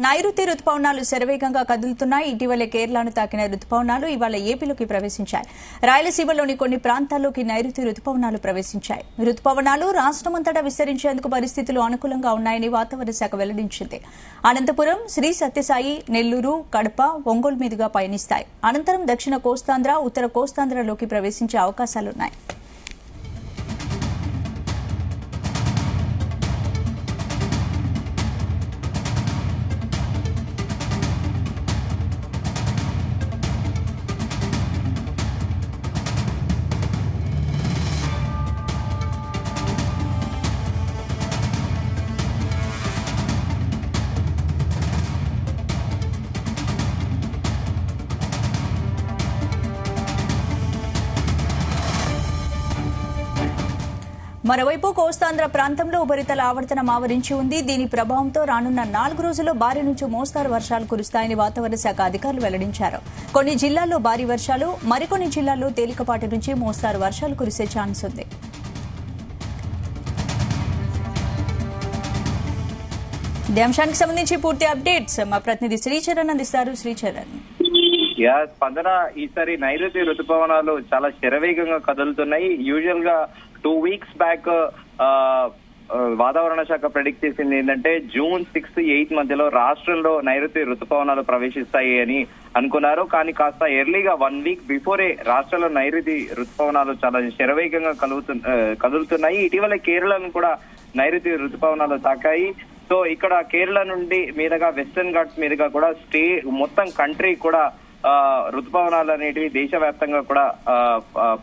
నైరుతి రుతుపవనాలు శరవేగంగా కదులుతున్నాయి. ఇటీవలే కేరళను తాకిన రుతుపవనాలు ఇవాళ ఏపీలోకి ప్రవేశించాయి. రాయలసీమలోని కొన్ని ప్రాంతాల్లోకి నైరుతి రుతుపవనాలు ప్రవేశించాయి. రుతుపవనాలు రాష్ట్రమంతటా విస్తరించేందుకు పరిస్థితులు అనుకూలంగా ఉన్నాయని వాతావరణ శాఖ వెల్లడించింది. అనంతపురం, శ్రీ సత్యసాయి, నెల్లూరు, కడప, ఒంగోలు మీదుగా పయనిస్తాయి. అనంతరం దక్షిణ కోస్తాంధ్ర, ఉత్తర కోస్తాంధ్రలోకి ప్రవేశించే అవకాశాలున్నాయి. మరోవైపు కోస్తాంధ్ర ప్రాంతంలో ఉపరితల ఆవర్తనం ఆవరించి ఉంది. దీని ప్రభావంతో రానున్న 4 రోజుల్లో భారీ నుంచి మోస్తారు వర్షాలు కురుస్తాయని వాతావరణ శాఖ అధికారులు వెల్లడించారు. కొన్ని జిల్లాల్లో భారీ వర్షాలు, మరికొన్ని జిల్లాల్లో తేలికపాటి నుంచి మోస్తారు వర్షాలు కురిసే ఛాన్స్ ఉంది. ఈ అంశానికి సంబంధించి పూర్తి అప్డేట్స్ మా ప్రతినిధి శ్రీచరణ్ అందిస్తారు. శ్రీచరణ్, స్పందన, ఈసారి నైరుతి రుతుపవనాలు చాలా శరవేగంగా కదులుతున్నాయి. యూజువల్ గా 2 weeks బ్యాక్ వాతావరణ శాఖ ప్రెడిక్ట్ చేసింది ఏంటంటే జూన్ 6, 8 మధ్యలో రాష్ట్రంలో నైరుతి రుతుపవనాలు ప్రవేశిస్తాయి అని అనుకున్నారు. కానీ కాస్త ఎర్లీగా 1 week బిఫోరే రాష్ట్రంలో నైరుతి రుతుపవనాలు చాలా శరవేగంగా కదులుతున్నాయి. ఇటీవల కేరళను కూడా నైరుతి రుతుపవనాలు తాకాయి. సో ఇక్కడ కేరళ నుండి మీదుగా వెస్టర్న్ ఘాట్స్ మీదుగా కూడా మొత్తం కంట్రీ కూడా రుతుపవనాలు అనేటివి దేశవ్యాప్తంగా కూడా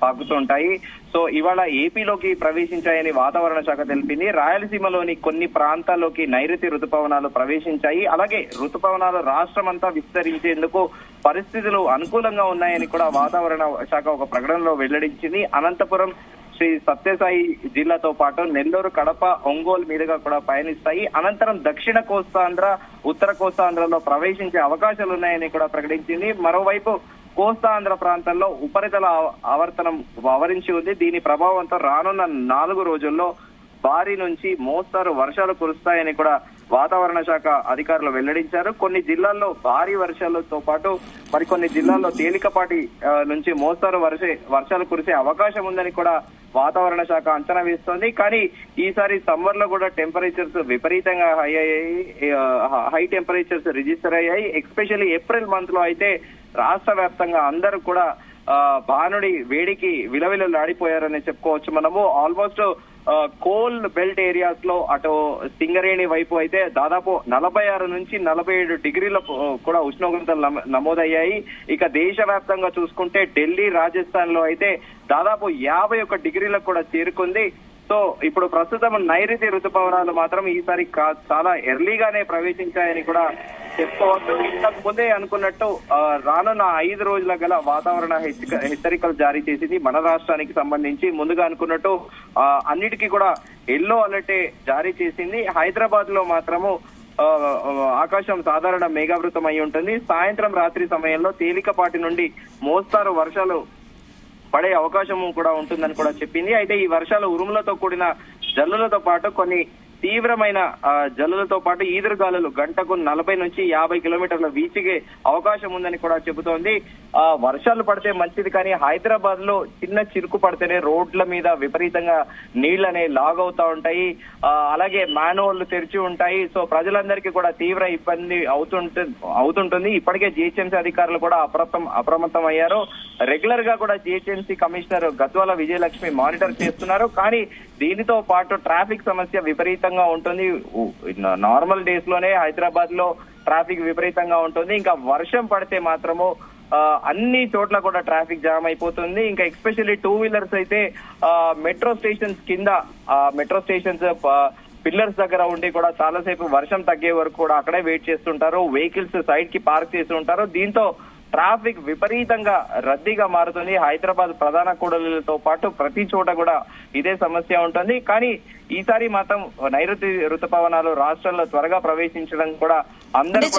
పాకుతుంటాయి. సో ఇవాళ ఏపీలోకి ప్రవేశించాయని వాతావరణ శాఖ తెలిపింది. రాయలసీమలోని కొన్ని ప్రాంతాల్లోకి నైరుతి రుతుపవనాలు ప్రవేశించాయి. అలాగే రుతుపవనాలు రాష్ట్రమంతా విస్తరించేందుకు పరిస్థితులు అనుకూలంగా ఉన్నాయని కూడా వాతావరణ శాఖ ఒక ప్రకటనలో వెల్లడించింది. అనంతపురం, శ్రీ సత్యసాయి జిల్లాతో పాటు నెల్లూరు, కడప, ఒంగోలు మీదుగా కూడా పయనిస్తాయి. అనంతరం దక్షిణ కోస్తాంధ్ర, ఉత్తర కోస్తాంధ్రలో ప్రవేశించే అవకాశాలు ఉన్నాయని కూడా ప్రకటించింది. మరోవైపు కోస్తాంధ్ర ప్రాంతాల్లో ఉపరితల ఆవర్తనం ఆవరించి ఉంది. దీని ప్రభావంతో రానున్న 4 రోజుల్లో భారీ నుంచి మోస్తారు వర్షాలు కురుస్తాయని కూడా వాతావరణ శాఖ అధికారులు వెల్లడించారు. కొన్ని జిల్లాల్లో భారీ వర్షాలతో పాటు మరికొన్ని జిల్లాల్లో తేలికపాటి నుంచి మోస్తారు వర్షాలు కురిసే అవకాశం ఉందని కూడా వాతావరణ శాఖ అంచనా వేస్తోంది. కానీ ఈసారి సమ్మర్ లో కూడా టెంపరేచర్స్ విపరీతంగా హై టెంపరేచర్స్ రిజిస్టర్ అయ్యాయి. ఎస్పెషల్లీ ఏప్రిల్ మంత్ లో అయితే రాష్ట్ర వ్యాప్తంగా అందరూ కూడా భానుడి వేడికి విలవిలలాడిపోయారని చెప్పుకోవచ్చు. మనము ఆల్మోస్ట్ కోల్ బెల్ట్ ఏరియాస్ లో అటు సింగరేణి వైపు అయితే దాదాపు 46 నుంచి 47 డిగ్రీల కూడా ఉష్ణోగ్రతలు నమోదయ్యాయి. ఇక దేశవ్యాప్తంగా చూసుకుంటే ఢిల్లీ, రాజస్థాన్ లో అయితే దాదాపు 51 డిగ్రీలకు కూడా చేరుకుంది. సో ఇప్పుడు ప్రస్తుతం నైరుతి రుతుపవనాలు మాత్రం ఈసారి చాలా ఎర్లీగానే ప్రవేశించాయని కూడా చెప్పుకోవచ్చు. ఇంతకు ముందే అనుకున్నట్టు రానున్న 5 రోజుల గల వాతావరణ హెచ్చరికలు జారీ చేసింది మన రాష్ట్రానికి సంబంధించి. ముందుగా అనుకున్నట్టు అన్నిటికీ కూడా ఎల్లో అలర్టే జారీ చేసింది. హైదరాబాద్ లో మాత్రము ఆకాశం సాధారణ మేఘావృతం అయి ఉంటుంది. సాయంత్రం, రాత్రి సమయంలో తేలికపాటి నుండి మోస్తారు వర్షాలు పడే అవకాశం కూడా ఉంటుందని కూడా చెప్పింది. అయితే ఈ వర్షాలు ఉరుములతో కూడిన జల్లులతో పాటు కొన్ని తీవ్రమైన జల్లులతో పాటు ఈదురుగాలులు గంటకు 40 నుంచి 50 కిలోమీటర్ల వీచిగే అవకాశం ఉందని కూడా చెబుతోంది. వర్షాలు పడితే మంచిది, కానీ హైదరాబాద్ లో చిన్న చిరుకు పడితేనే రోడ్ల మీద విపరీతంగా నీళ్లనే లాగవుతా ఉంటాయి. అలాగే మ్యాన్హోల్లు తెరిచి ఉంటాయి. సో ప్రజలందరికీ కూడా తీవ్ర ఇబ్బంది అవుతుంటుంది. ఇప్పటికే జిహెచ్ఎంసీ అధికారులు కూడా అప్రమత్తం అయ్యారు. రెగ్యులర్ గా కూడా GHMC commissioner Gadwal Vijayalakshmi monitor చేస్తున్నారు. కానీ దీనితో పాటు ట్రాఫిక్ సమస్య విపరీతంగా ఉంటుంది. నార్మల్ డేస్ లోనే హైదరాబాద్ లో ట్రాఫిక్ విపరీతంగా ఉంటుంది. ఇంకా వర్షం పడితే మాత్రము అన్ని చోట్ల కూడా ట్రాఫిక్ జామ్ అయిపోతుంది. ఇంకా ఎస్పెషల్లీ 2 వీలర్స్ అయితే మెట్రో స్టేషన్స్ కింద మెట్రో స్టేషన్స్ పిల్లర్స్ దగ్గర ఉండి కూడా చాలాసేపు వర్షం తగ్గే వరకు కూడా అక్కడే వెయిట్ చేస్తుంటారు. వెహికల్స్ సైడ్ కి పార్క్ చేసి ఉంటారు. దీంతో ట్రాఫిక్ విపరీతంగా రద్దీగా మారుతుంది. హైదరాబాద్ ప్రధాన కూడలితో పాటు ప్రతి చోట కూడా ఇదే సమస్య ఉంటుంది. కానీ ఈసారి మాత్రం నైరుతి రుతుపవనాలు రాష్ట్రంలో త్వరగా ప్రవేశించడం కూడా అందరూ.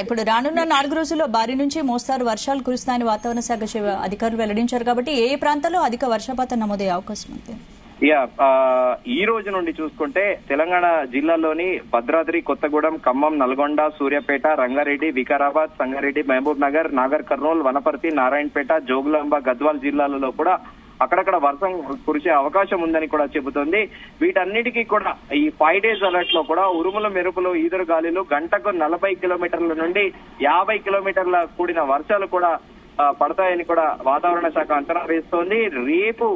ఇప్పుడు రానున్న 4 రోజుల్లో భారీ నుంచి మోస్తారు వర్షాలు కురుస్తాయని వాతావరణ శాఖ అధికారులు వెల్లడించారు. కాబట్టి ఏ ప్రాంతాల్లో అధిక వర్షపాతం నమోదయ్యే అవకాశం ఉంది? ఈ రోజు నుండి చూసుకుంటే తెలంగాణ జిల్లాలోని భద్రాద్రి, కొత్తగూడెం, ఖమ్మం, నల్గొండ, సూర్యాపేట, రంగారెడ్డి, వికారాబాద్, సంగారెడ్డి, మహబూబ్ నగర్, నాగర్ కర్నూల్, వనపర్తి, నారాయణపేట, జోగులాంబ, గద్వాల్ జిల్లాలలో కూడా అక్కడక్కడ వర్షం కురిసే అవకాశం ఉందని కూడా చెబుతోంది. వీటన్నిటికీ కూడా ఈ 5 days అలర్ట్ లో కూడా ఉరుములు, మెరుపులు, ఈదురు గాలిలు గంటకు 40 కిలోమీటర్ల నుండి 50 కిలోమీటర్ల కూడిన వర్షాలు కూడా పడతాయని కూడా వాతావరణ శాఖ అంచనా వేస్తోంది. రేపు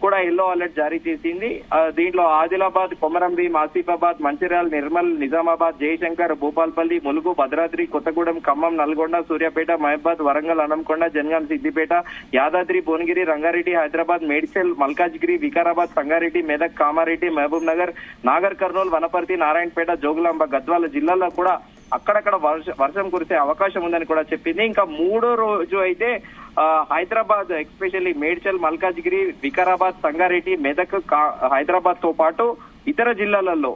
కూడా ఎల్లో అలర్ట్ జారీ చేసింది. దీంట్లో ఆదిలాబాద్, కొమరంభీం, ఆసిఫాబాద్, మంచిర్యాల, నిర్మల్, నిజామాబాద్, జయశంకర్, భూపాల్పల్లి, ములుగు, భద్రాద్రి, కొత్తగూడెం, ఖమ్మం, నల్గొండ, సూర్యాపేట, మహబాద్, వరంగల్, హనంకొండ, జనగాం, సిద్దిపేట, యాదాద్రి, భువనగిరి, రంగారెడ్డి, హైదరాబాద్, మేడ్చల్, మల్కాజ్గిరి, వికారాబాద్, సంగారెడ్డి, మెదక్, కామారెడ్డి, మహబూబ్ నగర్, నాగర్ కర్నూల్, వనపర్తి, నారాయణపేట, జోగులాంబ, గద్వాల జిల్లాల్లో కూడా అక్కడక్కడ వర్షం కురిసే అవకాశం ఉందని కూడా చెప్పింది. ఇంకా 3వ రోజు అయితే హైదరాబాద్, ఎస్పెషల్లీ మేడ్చల్, మల్కాజ్గిరి, వికారాబాద్, సంగారెడ్డి, మెదక్, హైదరాబాద్ తో పాటు ఇతర జిల్లాలలో